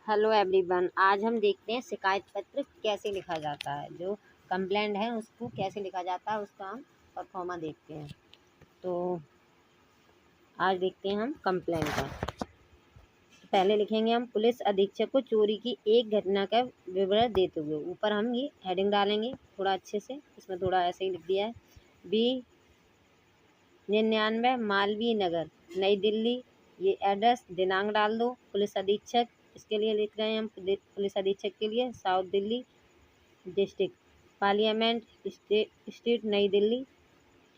Hello everyone, आज हम देखते हैं शिकायत पत्र कैसे लिखा जाता है। जो कंप्लेंट है उसको कैसे लिखा जाता है उसका हम परफॉर्मा देखते हैं। तो आज देखते हैं हम कंप्लेंट का। पहले लिखेंगे हम पुलिस अधीक्षक को चोरी की एक घटना का विवरण देते हुए। ऊपर हम ये हेडिंग डालेंगे थोड़ा अच्छे से, इसमें थोड़ा ऐसे ही लिख दिया है। B99 मालवीय नगर नई दिल्ली, ये एड्रेस दिनांक डाल दो। पुलिस अधीक्षक, इसके लिए लिख रहे हैं हम पुलिस अधीक्षक के लिए south Delhi district, parliament street नई दिल्ली।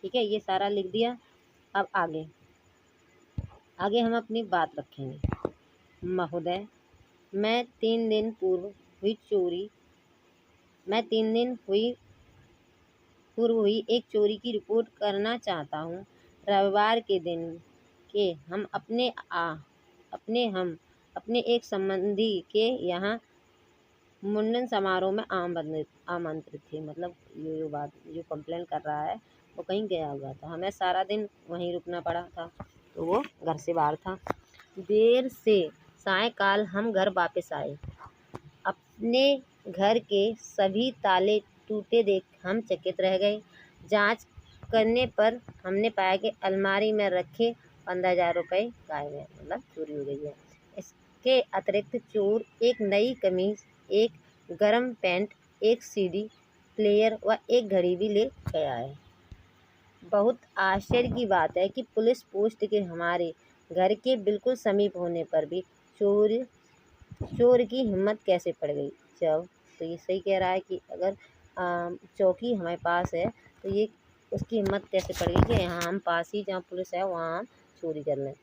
ठीक है, ये सारा लिख दिया। अब आगे हम अपनी बात रखेंगे। महोदय, मैं 3 दिन पूर्व हुई एक चोरी की रिपोर्ट करना चाहता हूँ। रविवार के दिन के हम अपने एक संबंधी के यहाँ मुंडन समारोह में आमंत्रित थे। मतलब ये बात जो कंप्लेन कर रहा है वो कहीं गया हुआ था, हमें सारा दिन वहीं रुकना पड़ा था, तो वो घर से बाहर था। देर से सायंकाल हम घर वापस आए। अपने घर के सभी ताले टूटे देख हम चकित रह गए। जांच करने पर हमने पाया कि अलमारी में रखे 15,000 रुपये गायब हैं, मतलब चोरी हो गई है। इसके अतिरिक्त चोर एक नई कमीज, एक गरम पैंट, एक CD प्लेयर व एक घड़ी भी ले गया है। बहुत आश्चर्य की बात है कि पुलिस पोस्ट के हमारे घर के बिल्कुल समीप होने पर भी चोर की हिम्मत कैसे पड़ गई। जब तो ये सही कह रहा है कि अगर चौकी हमारे पास है तो ये उसकी हिम्मत कैसे पड़ गई कि यहाँ हम पास ही जहाँ पुलिस है वहाँ हम चोरी कर लें।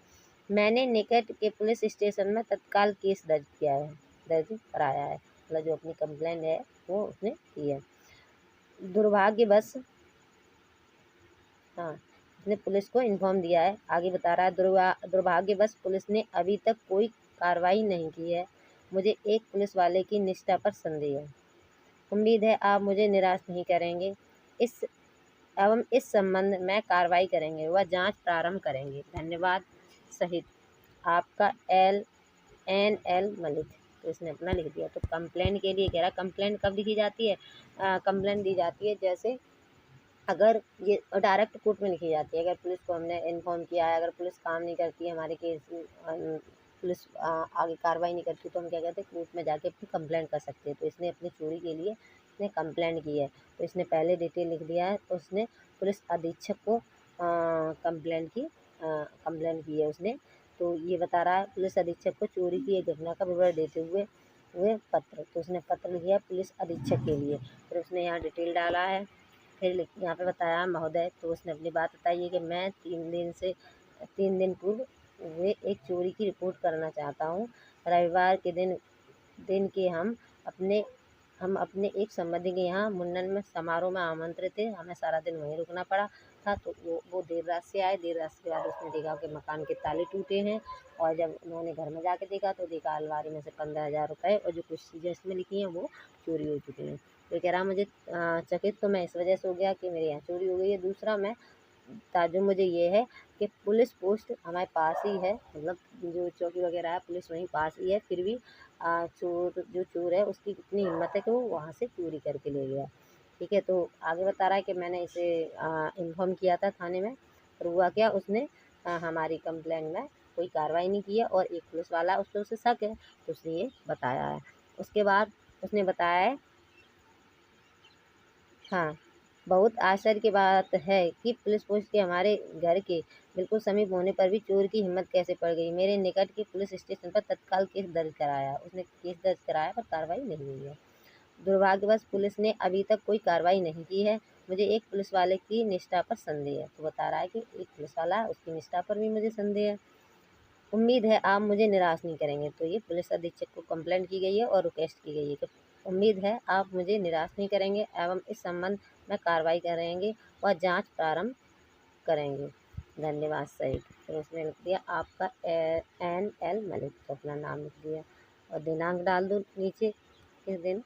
मैंने निकट के पुलिस स्टेशन में तत्काल केस दर्ज कराया है। मतलब जो अपनी कंप्लेंट है वो उसने की है। उसने पुलिस को इन्फॉर्म दिया है। आगे बता रहा है, दुर्भाग्यवश पुलिस ने अभी तक कोई कार्रवाई नहीं की है। मुझे एक पुलिस वाले की निष्ठा पर संदेह है। उम्मीद है आप मुझे निराश नहीं करेंगे। इस संबंध में कार्रवाई करेंगे व जांच प्रारंभ करेंगे। धन्यवाद सहित आपका NL मलिक। तो इसने अपना लिख दिया। तो कंप्लेंट के लिए कह रहा, कंप्लेंट कब लिखी जाती है? कंप्लेंट दी जाती है जैसे अगर ये डायरेक्ट कोर्ट में लिखी जाती है। अगर पुलिस को हमने इन्फॉर्म किया है, अगर पुलिस काम नहीं करती है हमारे केस, पुलिस आगे कार्रवाई नहीं करती, तो हम क्या कहते हैं, कोर्ट में जाके अपनी कंप्लेंट कर सकते हैं। तो इसने अपनी चोरी के लिए इसने कंप्लेंट की है, तो इसने पहले डिटेल लिख दिया है। तो उसने पुलिस अधीक्षक को कंप्लेंट की है उसने। तो ये बता रहा है पुलिस अधीक्षक को चोरी की एक घटना का विवरण देते हुए पत्र। तो उसने पत्र लिखा पुलिस अधीक्षक के लिए, फिर उसने यहाँ डिटेल डाला है। फिर यहाँ पे बताया महोदय, तो उसने अपनी बात बताई है कि मैं 3 दिन पूर्व हुए एक चोरी की रिपोर्ट करना चाहता हूँ। रविवार के दिन के हम अपने एक संबंधी के यहाँ मुंडन में समारोह में आमंत्रित थे, हमें सारा दिन वहीं रुकना पड़ा था। तो वो देर रात से आए। देर रात के बाद उसने देखा कि मकान के ताले टूटे हैं, और जब उन्होंने घर में जाके देखा तो देखा अलमारी में से 15,000 रुपये और जो कुछ चीज़ें इसमें लिखी हैं वो चोरी हो चुकी हैं। तो कह रहा मुझे चकित तो मैं इस वजह से हो गया कि मेरे यहाँ चोरी हो गई है। दूसरा ताज्जुब मुझे ये है कि पुलिस पोस्ट हमारे पास ही है, मतलब जो चौकी वगैरह है पुलिस वहीं पास ही है, फिर भी चोर है उसकी कितनी हिम्मत है कि वो वहाँ से चोरी करके ले गया। ठीक है, तो आगे बता रहा है कि मैंने इसे इन्फॉर्म किया था थाने में, और हुआ क्या, उसने हमारी कंप्लेंट में कोई कार्रवाई नहीं की है, और एक पुलिस वाला उस पर उसे शक है, तो उसने ये बताया है। उसके बाद उसने बताया है, हाँ, बहुत आश्चर्य की बात है कि पुलिस पोस्ट के हमारे घर के बिल्कुल समीप होने पर भी चोर की हिम्मत कैसे पड़ गई। मेरे निकट के पुलिस स्टेशन पर तत्काल केस दर्ज कराया। उसने केस दर्ज कराया पर कार्रवाई नहीं हुई है। दुर्भाग्यवश पुलिस ने अभी तक कोई कार्रवाई नहीं की है। मुझे एक पुलिस वाले की निष्ठा पर संदेह है। तो बता रहा है कि एक पुलिस वाला है, उसकी निष्ठा पर भी मुझे संदेह है। उम्मीद है आप मुझे निराश नहीं करेंगे। तो ये पुलिस अधीक्षक को कंप्लेंट की गई है और रिक्वेस्ट की गई है कि उम्मीद है आप मुझे निराश नहीं करेंगे एवं इस संबंध में कार्रवाई करेंगे व जांच प्रारंभ करेंगे। धन्यवाद सहित। फिर उसने लिख दिया आपका NL मलिक, तो अपना नाम लिख दिया और दिनांक डाल दो नीचे, किस दिन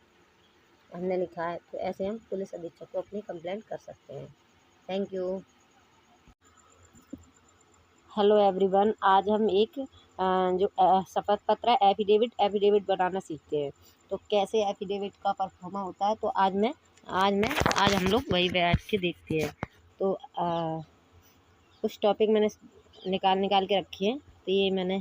हमने लिखा है। तो ऐसे हम पुलिस अधीक्षक को अपनी कंप्लेंट कर सकते हैं। Thank you. हेलो एवरीवन, आज हम एक जो शपथ पत्र है एफिडेविट बनाना सीखते हैं। तो कैसे एफिडेविट का परफॉर्मा होता है, तो आज हम लोग वही बैठ के देखते हैं। तो कुछ टॉपिक मैंने निकाल के रखी है। तो ये मैंने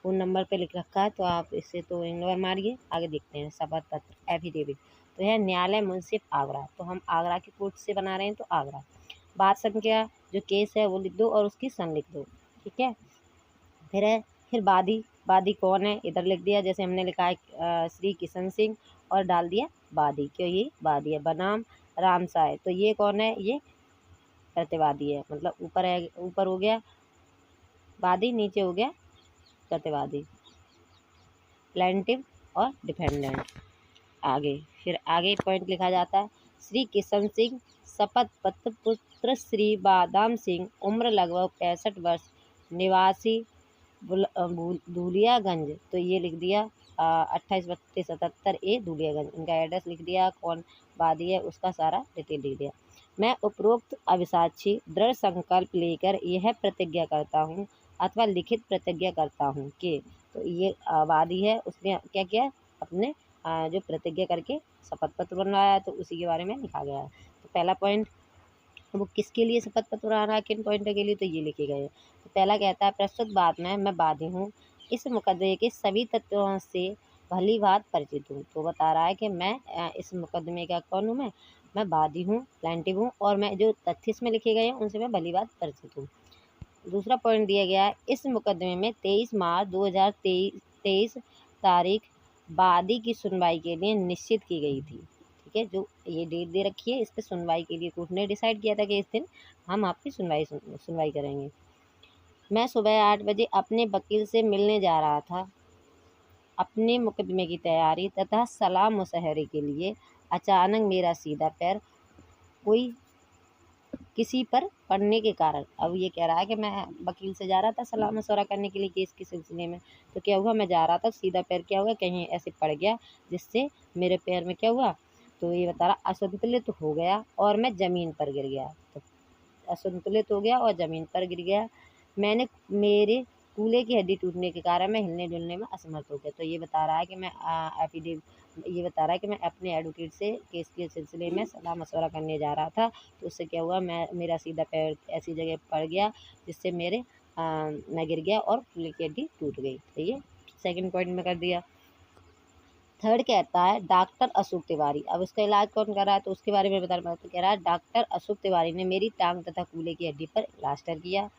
फ़ोन नंबर पे लिख रखा है, तो आप इसे तो इग्नोर मारिए। आगे देखते हैं शपथ पत्र एफिडेविट। तो है न्यायालय मुंसिफ आगरा, तो हम आगरा की कोर्ट से बना रहे हैं। तो आगरा बात संख्या जो केस है वो लिख दो और उसकी सन लिख दो, ठीक है। फिर वादी कौन है इधर लिख दिया, जैसे हमने लिखा है श्री किशन सिंह और डाल दिया वादी, क्यों ये वादी है। बनाम राम साय, तो ये कौन है, ये प्रतिवादी है। मतलब ऊपर हो गया वादी, नीचे हो गया प्रतिवादी, प्लेंटिव और डिफेंडेंट। फिर आगे पॉइंट लिखा जाता है। श्री किशन सिंह शपथ पत्र पुत्र श्री बादाम सिंह, उम्र लगभग 65 वर्ष, निवासी धूलियागंज। तो ये लिख दिया 283277 धूलियागंज। इनका एड्रेस लिख दिया, कौन वादी है उसका सारा डिटेल लिख दिया। मैं उपरोक्त अभिसाक्षी दृढ़ संकल्प लेकर यह प्रतिज्ञा करता हूँ अथवा लिखित प्रतिज्ञा करता हूँ कि, तो ये वादी है, उसने क्या किया, अपने जो प्रतिज्ञा करके शपथ पत्र बनवाया है, तो उसी के बारे में लिखा गया है। तो पहला पॉइंट, वो किसके लिए शपथ पत्र बना रहा है, किन पॉइंटों के लिए, तो ये लिखे गए हैं। तो पहला कहता है, प्रस्तुत बात में मैं वादी हूँ, इस मुकदमे के सभी तथ्यों से भली बात परिचित हूँ। तो बता रहा है कि मैं इस मुकदमे का कौन हूँ, मैं वादी हूँ, प्लेंटिव हूँ, और मैं जो तथ्य इसमें लिखे गए हैं उनसे मैं भली बात परिचित हूँ। दूसरा पॉइंट दिया गया है, इस मुकदमे में 23 मार्च 2023 तारीख वादी की सुनवाई के लिए निश्चित की गई थी, ठीक है। जो ये डेट दे रखी है, इस पर सुनवाई के लिए कोर्ट ने डिसाइड किया था कि इस दिन हम आपकी सुनवाई करेंगे। मैं सुबह 8 बजे अपने वकील से मिलने जा रहा था। अपने मुकदमे की तैयारी तथा सलाह मुशहरे के लिए अचानक मेरा सीधा पैर कोई किसी पर पड़ने के कारण, अब ये कह रहा है कि मैं वकील से जा रहा था सलाह मशवरा करने के लिए केस के सिलसिले में। तो क्या हुआ, मैं जा रहा था, सीधा पैर क्या हुआ, कहीं ऐसे पड़ गया जिससे मेरे पैर में क्या हुआ, तो ये बता रहा असंतुलित हो गया और मैं ज़मीन पर गिर गया। तो असंतुलित हो गया और ज़मीन पर गिर गया। मेरे कूल्हे की हड्डी टूटने के कारण मैं हिलने डुलने में असमर्थ हो गया। तो ये बता रहा है कि ये बता रहा है कि मैं अपने एडवोकेट से केस के सिलसिले में सलाह मशवरा करने जा रहा था। तो उससे क्या हुआ, मेरा सीधा पैर ऐसी जगह पड़ गया जिससे मैं गिर गया और कूल्हे की हड्डी टूट गई। तो ये सेकंड पॉइंट में कर दिया। थर्ड कहता है, डॉक्टर अशोक तिवारी, अब उसका इलाज कौन कर रहा है, तो उसके बारे में बता रहा है। तो कह रहा है, डॉक्टर अशोक तिवारी ने मेरी टांग तथा कूल्हे की हड्डी पर प्लास्टर किया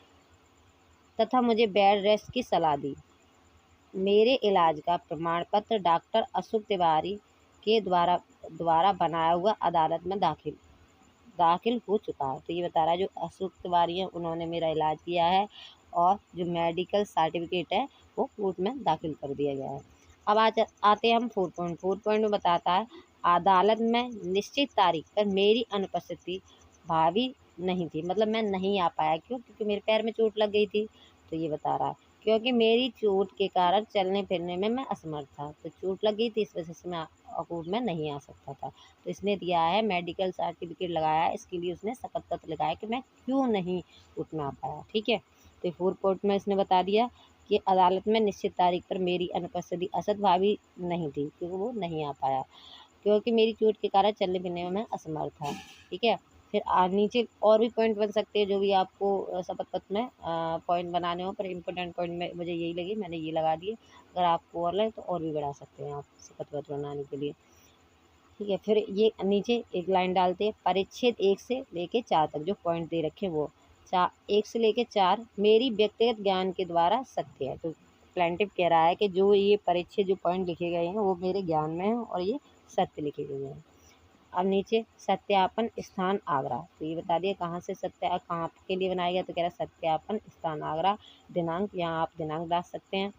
तथा मुझे बेड रेस्ट की सलाह दी। मेरे इलाज का प्रमाण पत्र डॉक्टर अशोक तिवारी के द्वारा बनाया हुआ अदालत में दाखिल हो चुका है। तो ये बता रहा है, जो अशोक तिवारी हैं उन्होंने मेरा इलाज किया है और जो मेडिकल सर्टिफिकेट है वो कोर्ट में दाखिल कर दिया गया है। अब आते हैं हम फोर्थ पॉइंट में बताता है, अदालत में निश्चित तारीख पर मेरी अनुपस्थिति भावी नहीं थी। मतलब मैं नहीं आ पाया, क्यों, क्योंकि मेरे पैर में चोट लग गई थी। तो ये बता रहा है, क्योंकि मेरी चोट के कारण चलने फिरने में मैं असमर्थ था। तो चोट लग गई थी, इस वजह से मैं कोर्ट में नहीं आ सकता था। तो इसने दिया है मेडिकल सर्टिफिकेट लगाया है, इसके लिए उसने शपथ पत्र लगाया कि मैं क्यों नहीं कोर्ट में आ पाया, ठीक है। तो फोर्थ पॉइंट में इसने बता दिया कि अदालत में निश्चित तारीख पर मेरी अनुपस्थिति असंभावी नहीं थी, क्योंकि वो नहीं आ पाया, क्योंकि मेरी चोट के कारण चलने फिरने में मैं असमर्थ था, ठीक है। फिर नीचे और भी पॉइंट बन सकते हैं, जो भी आपको शपथ पत्र में पॉइंट बनाने हो, पर इम्पोर्टेंट पॉइंट में मुझे यही लगी, मैंने ये लगा दिए। अगर आपको और लगे तो और भी बढ़ा सकते हैं आप शपथ पत्र बनाने के लिए, ठीक है। फिर ये नीचे एक लाइन डालते हैं, परिच्छेद 1 से लेके 4 तक जो पॉइंट दे रखे वो 1 से लेके 4 मेरी व्यक्तिगत ज्ञान के द्वारा सत्य है। तो प्लेंटिव कह रहा है कि जो ये परिच्छेद जो पॉइंट लिखे गए हैं वो मेरे ज्ञान में है और ये सत्य लिखे गए हैं। अब नीचे सत्यापन स्थान आगरा, तो ये बता दिया कहाँ से कहाँ के लिए बनाया गया। तो कह रहा है सत्यापन स्थान आगरा, दिनांक यहाँ आप दिनांक डाल सकते हैं।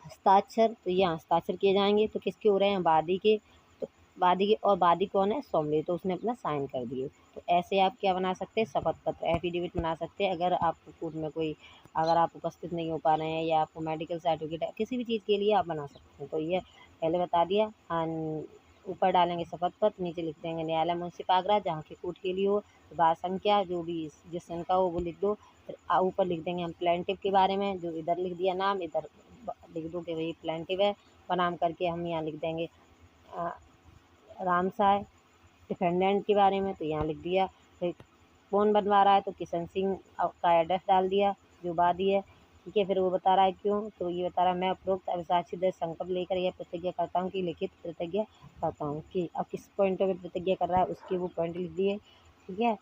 हस्ताक्षर, तो यहाँ हस्ताक्षर किए जाएंगे, तो किसके हो रहे हैं, वादी के। तो वादी के, और वादी कौन है, सोमली, तो उसने अपना साइन कर दिए। तो ऐसे आप क्या बना सकते हैं, शपथ पत्र एफिडेविट बना सकते हैं। अगर आपको कोर्ट में अगर आप उपस्थित नहीं हो पा रहे हैं या आपको मेडिकल सर्टिफिकेट है, किसी भी चीज़ के लिए आप बना सकते हैं। तो ये पहले बता दिया। ऊपर डालेंगे शपथ पत्र, नीचे लिख देंगे न्यायालय मुंसिफ आगरा, जहाँ की कोर्ट के लिए हो। तो बात संख्या जो भी जिस सन का हो वो लिख दो। फिर ऊपर लिख देंगे हम प्लेंटिव के बारे में, जो इधर लिख दिया नाम, इधर लिख दो कि भाई प्लेंटिव है, बनाम करके हम यहाँ लिख देंगे रामसाय। डिफेंडेंट के बारे में तो यहाँ लिख दिया। फिर कौन बनवा रहा है तो किशन सिंह का एड्रेस डाल दिया, जो वादी है, ठीक है। फिर वो बता रहा है क्यों, तो ये बता रहा है मैं उपरोक्त अविश्वासी दृढ़ संकल्प लेकर यह प्रतिज्ञा करता हूँ कि लिखित प्रतिज्ञा करता हूँ कि अब किस पॉइंट पे प्रतिज्ञा कर रहा है उसके वो पॉइंट लिख दिए, ठीक है।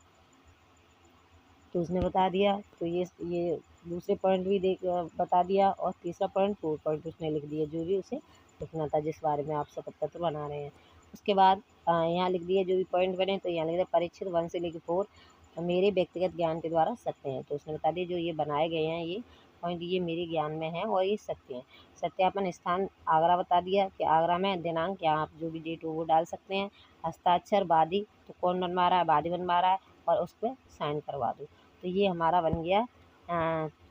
तो उसने बता दिया, तो ये दूसरे पॉइंट भी बता दिया, और तीसरा पॉइंट 4 पॉइंट उसने लिख दिया जो भी उसे लिखना था जिस बारे में आप शपथ पत्र बना रहे हैं। उसके बाद यहाँ लिख दिए जो भी पॉइंट बने, तो यहाँ लिख दिया परीक्षित 1 से लेकर 4 मेरे व्यक्तिगत ज्ञान के द्वारा सत्य हैं। तो उसने बता दिया जो ये बनाए गए हैं ये पॉइंट ये मेरे ज्ञान में है और ये सत्य हैं। सत्यापन स्थान आगरा बता दिया कि आगरा में, दिनांक यहाँ आप जो भी डेट हो वो डाल सकते हैं। हस्ताक्षर वादी, तो कौन बनवा रहा है, वादी बनवा रहा है, और उस पर साइन करवा दो। तो ये हमारा बन गया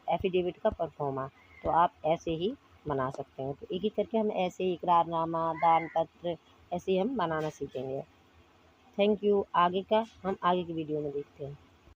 एफिडेविट का परफॉर्मा। तो आप ऐसे ही बना सकते हैं। तो एक एक करके हम ऐसे ही इकरारनामा, दान पत्र ऐसे ही हम बनाना सीखेंगे। Thank you. आगे का हम आगे की वीडियो में देखते हैं।